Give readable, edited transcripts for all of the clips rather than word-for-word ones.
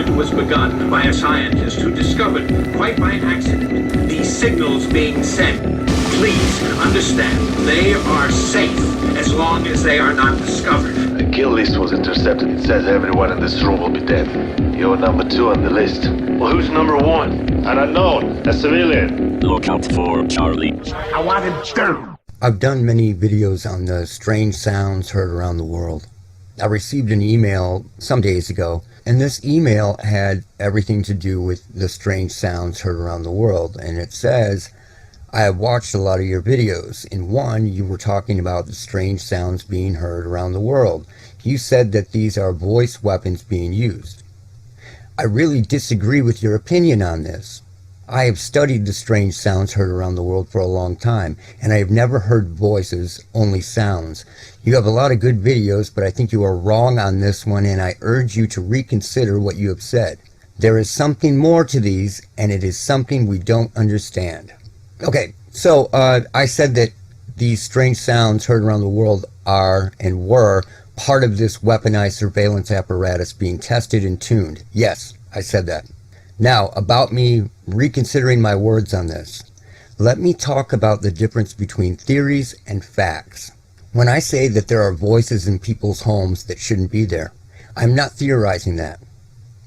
experiment was begun by a scientist who discovered, quite by accident, these signals being sent. Please understand, they are safe as long as they are not discovered. A kill list was intercepted. It says everyone in this room will be dead. You're number 2 on the list. Well, who's number 1? An unknown, a civilian. Look out for Charlie. I want him dead. I've done many videos on the strange sounds heard around the world. I received an email some days ago, and this email had everything to do with the strange sounds heard around the world. And it says, I have watched a lot of your videos. In one, you were talking about the strange sounds being heard around the world. You said that these are voice weapons being used. I really disagree with your opinion on this. I have studied the strange sounds heard around the world for a long time, and I have never heard voices, only sounds. You have a lot of good videos, but I think you are wrong on this one, and I urge you to reconsider what you have said. There is something more to these, and it is something we don't understand. Okay, so I said that these strange sounds heard around the world are and were part of this weaponized surveillance apparatus being tested and tuned. Yes, I said that. Now, about me reconsidering my words on this, let me talk about the difference between theories and facts. When I say that there are voices in people's homes that shouldn't be there, I'm not theorizing that.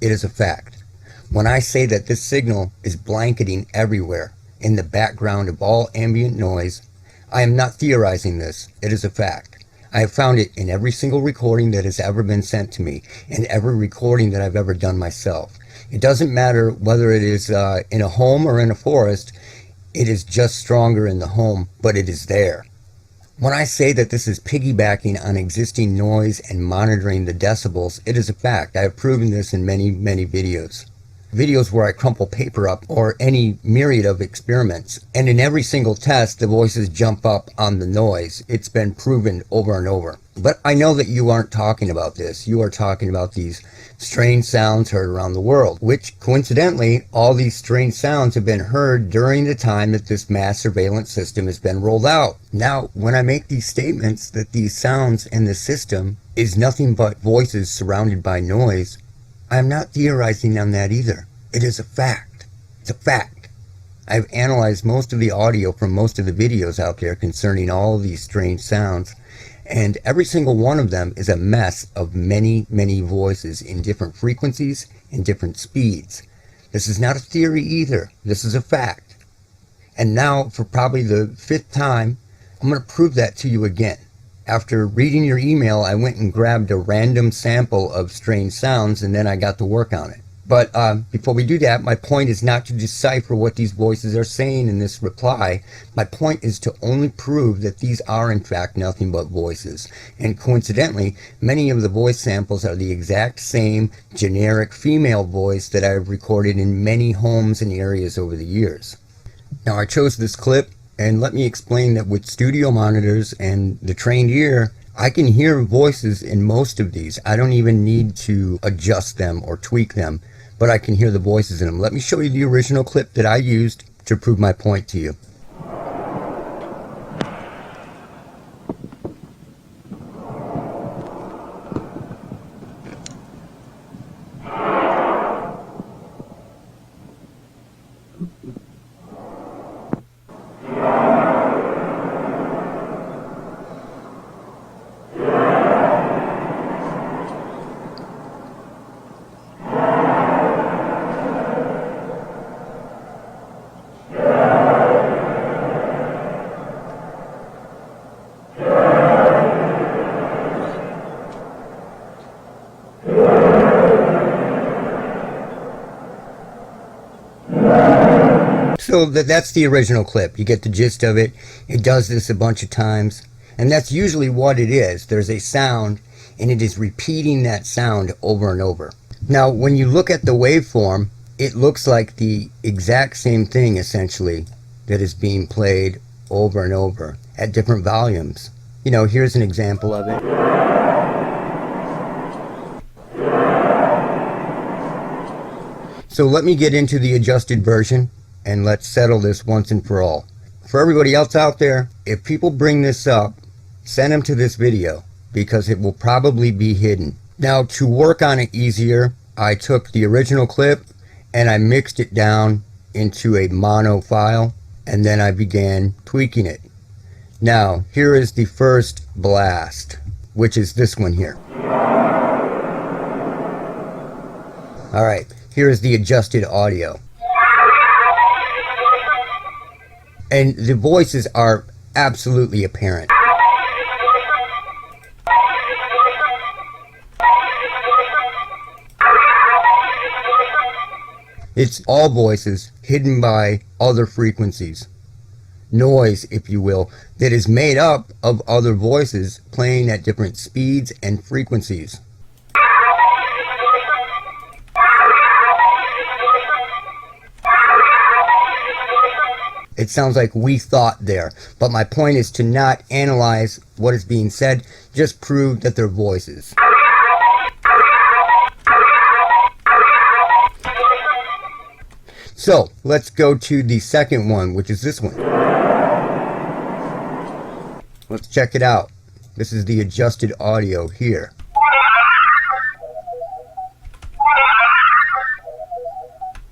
It is a fact. When I say that this signal is blanketing everywhere in the background of all ambient noise, I am not theorizing this. It is a fact. I have found it in every single recording that has ever been sent to me, and every recording that I've ever done myself. It doesn't matter whether it is in a home or in a forest, it is just stronger in the home, but it is there. When I say that this is piggybacking on existing noise and monitoring the decibels, it is a fact. I have proven this in many, many videos. Videos where I crumple paper up, or any myriad of experiments. And in every single test, the voices jump up on the noise. It's been proven over and over. But I know that you aren't talking about this. You are talking about these strange sounds heard around the world, which coincidentally, all these strange sounds have been heard during the time that this mass surveillance system has been rolled out. Now, when I make these statements that these sounds in the system is nothing but voices surrounded by noise, I'm not theorizing on that either. It is a fact. It's a fact. I've analyzed most of the audio from most of the videos out there concerning all of these strange sounds, and every single one of them is a mess of many, many voices in different frequencies and different speeds. This is not a theory either. This is a fact. And now, for probably the 5th time, I'm going to prove that to you again. After reading your email, I went and grabbed a random sample of strange sounds, and then I got to work on it. But before we do that, my point is not to decipher what these voices are saying in this reply. My point is to only prove that these are in fact nothing but voices. And coincidentally, many of the voice samples are the exact same generic female voice that I've recorded in many homes and areas over the years. Now, I chose this clip, and let me explain that with studio monitors and the trained ear, I can hear voices in most of these. I don't even need to adjust them or tweak them, but I can hear the voices in them. Let me show you the original clip that I used to prove my point to you. So that's the original clip. You get the gist of it. It does this a bunch of times. And that's usually what it is. There's a sound, and it is repeating that sound over and over. Now, when you look at the waveform, it looks like the exact same thing, essentially, that is being played over and over at different volumes. You know, here's an example of it. So let me get into the adjusted version, and let's settle this once and for all. For everybody else out there, if people bring this up, send them to this video, because it will probably be hidden. Now, to work on it easier, I took the original clip and I mixed it down into a mono file, and then I began tweaking it. Now, here is the first blast, which is this one here. Alright, here is the adjusted audio. And the voices are absolutely apparent. It's all voices hidden by other frequencies. Noise, if you will, that is made up of other voices playing at different speeds and frequencies. It sounds like we thought there, but my point is to not analyze what is being said, just prove that they're voices. So, let's go to the second one, which is this one. Let's check it out. This is the adjusted audio here.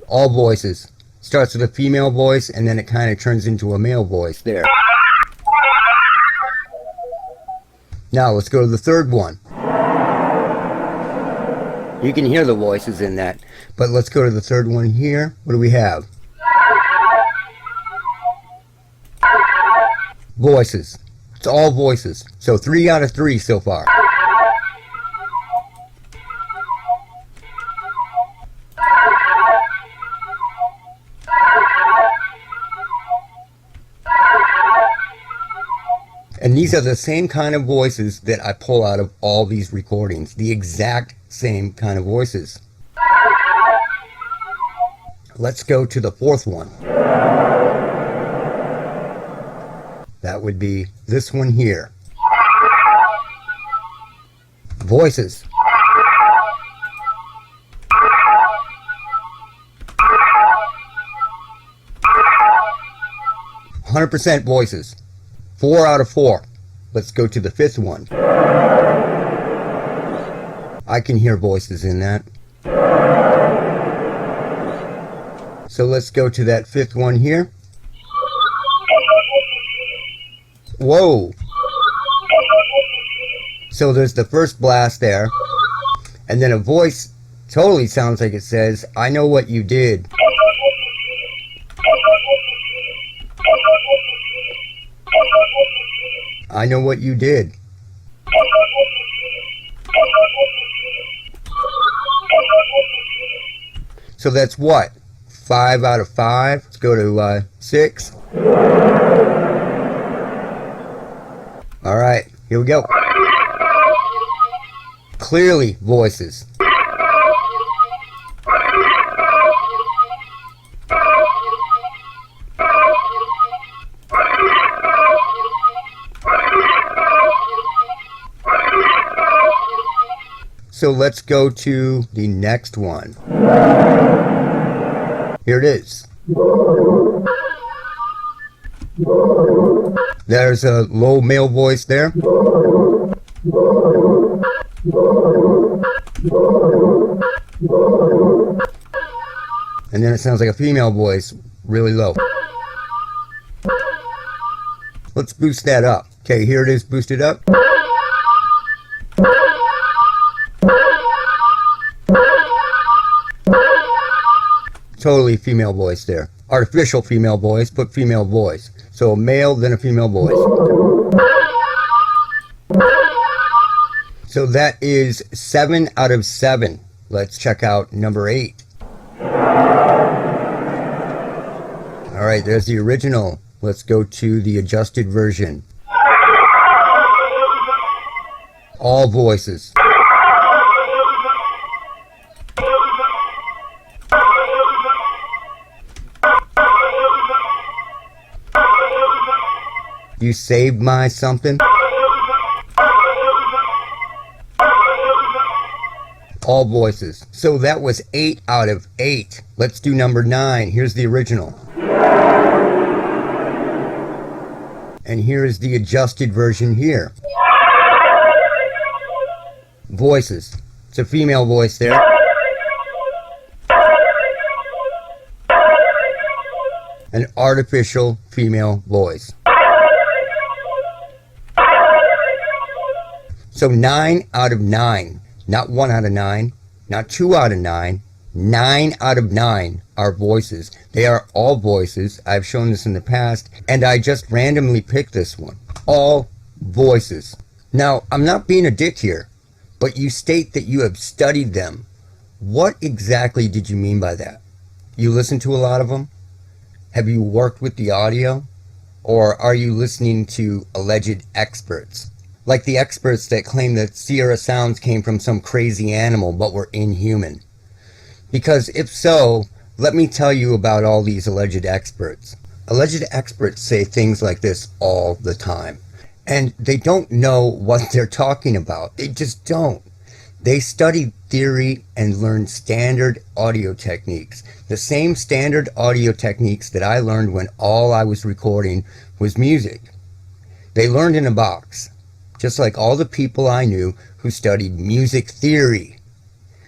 All voices. Starts with a female voice and then it kind of turns into a male voice there. Now let's go to the third one. You can hear the voices in that, but let's go to the third one here. What do we have? Voices. It's all voices. So 3 out of 3 so far. And these are the same kind of voices that I pull out of all these recordings. The exact same kind of voices. Let's go to the fourth one. That would be this one here. Voices. %, voices. 4 out of 4. Let's go to the fifth one. I can hear voices in that. So let's go to that fifth one here. Whoa! So there's the first blast there, and then a voice totally sounds like it says, "I know what you did." I know what you did. So that's what? 5 out of 5. Let's go to 6. All right, here we go. Clearly voices. So let's go to the next one. Here it is. There's a low male voice there. And then it sounds like a female voice, really low. Let's boost that up. Okay, here it is boosted up. Totally female voice there. Artificial female voice, but female voice. So a male, then a female voice. So that is 7 out of 7. Let's check out number 8. Alright, there's the original. Let's go to the adjusted version. All voices. You saved my something? All voices. So that was 8 out of 8. Let's do number 9. Here's the original. And here is the adjusted version here. Voices. It's a female voice there. an artificial female voice. So 9 out of 9, not 1 out of 9, not 2 out of 9, 9 out of 9 are voices. They are all voices. I've shown this in the past, and I just randomly picked this one. All voices. Now, I'm not being a dick here, but you state that you have studied them. What exactly did you mean by that? You listen to a lot of them? Have you worked with the audio? Or are you listening to alleged experts? Like the experts that claim that Sierra sounds came from some crazy animal but were inhuman. Because if so, let me tell you about all these alleged experts. Alleged experts say things like this all the time. And they don't know what they're talking about. They just don't. They studied theory and learned standard audio techniques. The same standard audio techniques that I learned when all I was recording was music. They learned in a box. Just like all the people I knew who studied music theory.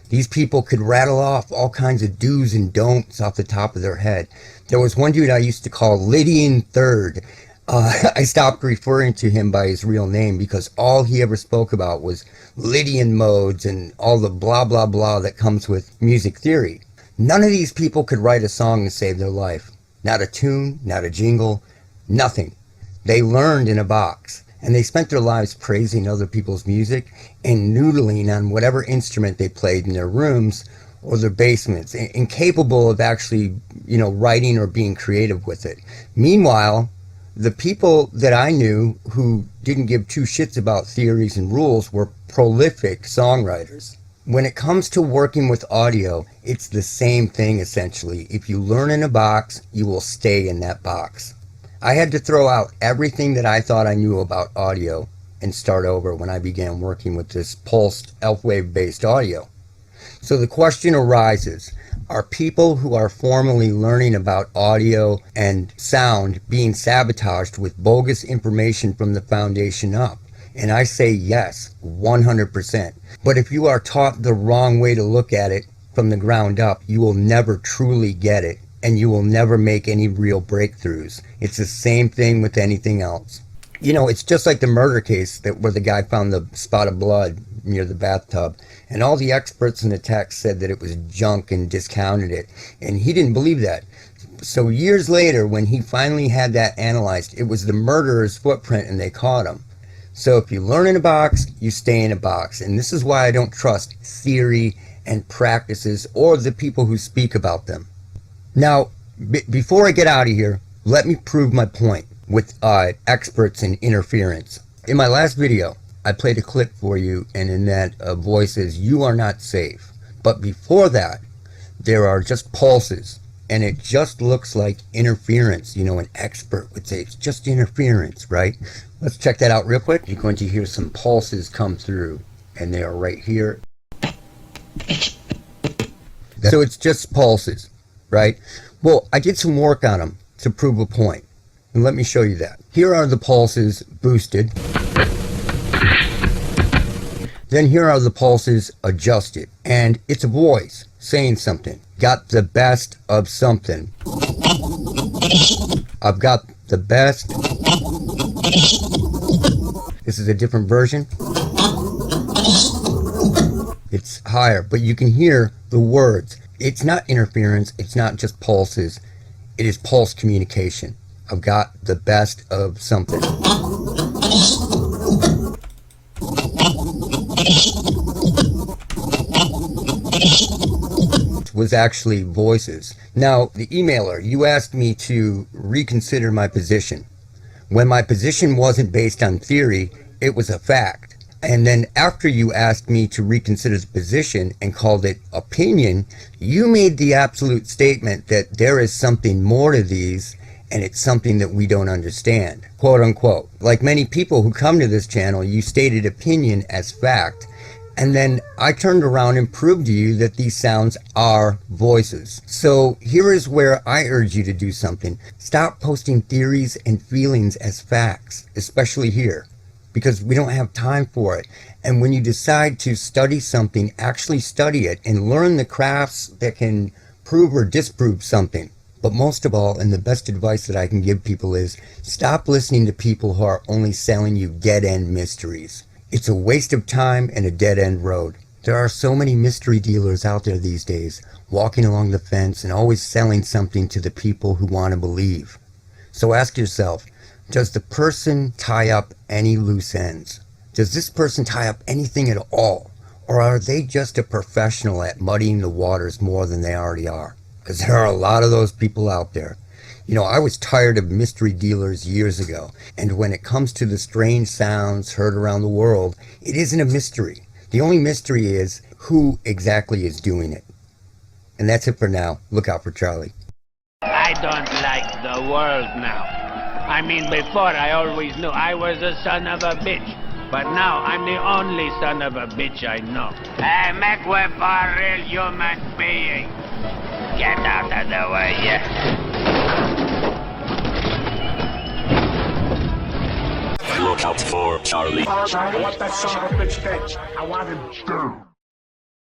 These people could rattle off all kinds of do's and don'ts off the top of their head. There was one dude I used to call Lydian Third. I stopped referring to him by his real name because all he ever spoke about was Lydian modes and all the blah blah blah that comes with music theory. None of these people could write a song to save their life. Not a tune, not a jingle, nothing. They learned in a box. And they spent their lives praising other people's music and noodling on whatever instrument they played in their rooms or their basements, incapable of actually, writing or being creative with it. Meanwhile, the people that I knew who didn't give two shits about theories and rules were prolific songwriters. When it comes to working with audio, it's the same thing essentially. If you learn in a box, you will stay in that box. I had to throw out everything that I thought I knew about audio and start over when I began working with this pulsed Elf-Wave based audio. So the question arises, are people who are formally learning about audio and sound being sabotaged with bogus information from the foundation up? And I say yes, 100%. But if you are taught the wrong way to look at it from the ground up, you will never truly get it. And you will never make any real breakthroughs. It's the same thing with anything else. It's just like the murder case where the guy found the spot of blood near the bathtub. And all the experts in the text said that it was junk and discounted it. And he didn't believe that. So years later, when he finally had that analyzed, it was the murderer's footprint and they caught him. So if you learn in a box, you stay in a box. And this is why I don't trust theory and practices or the people who speak about them. Now, before I get out of here, let me prove my point with experts in interference. In my last video, I played a clip for you, and in that voice says, "You are not safe." But before that, there are just pulses, and it just looks like interference. An expert would say it's just interference, right? Let's check that out real quick. You're going to hear some pulses come through, and they are right here. So it's just pulses. Right? Well, I did some work on them to prove a point. And let me show you that. Here are the pulses boosted. Then here are the pulses adjusted. And it's a voice saying something. Got the best of something. I've got the best. This is a different version. It's higher, but you can hear the words. It's not interference, it's not just pulses, it is pulse communication. I've got the best of something. It was actually voices. Now, the emailer, you asked me to reconsider my position. When my position wasn't based on theory, it was a fact. And then after you asked me to reconsider the position and called it opinion, you made the absolute statement that there is something more to these and it's something that we don't understand, quote unquote. Like many people who come to this channel, you stated opinion as fact. And then I turned around and proved to you that these sounds are voices. So here is where I urge you to do something. Stop posting theories and feelings as facts, especially here, because we don't have time for it. And when you decide to study something, actually study it and learn the crafts that can prove or disprove something But most of all, and the best advice that I can give people is, stop listening to people who are only selling you dead-end mysteries. It's a waste of time and a dead-end road. There are so many mystery dealers out there these days, walking along the fence and always selling something to the people who want to believe. So ask yourself, does the person tie up any loose ends? Does this person tie up anything at all? Or are they just a professional at muddying the waters more than they already are? Because there are a lot of those people out there. You know, I was tired of mystery dealers years ago, and when it comes to the strange sounds heard around the world, it isn't a mystery. The only mystery is who exactly is doing it. And that's it for now. Look out for Charlie. I don't like the world now. I mean, before I always knew I was a son of a bitch. But now I'm the only son of a bitch I know. Hey, make way for a real human being. Get out of the way, yeah. Look out for Charlie. I want that son of a bitch dead. I want him dead.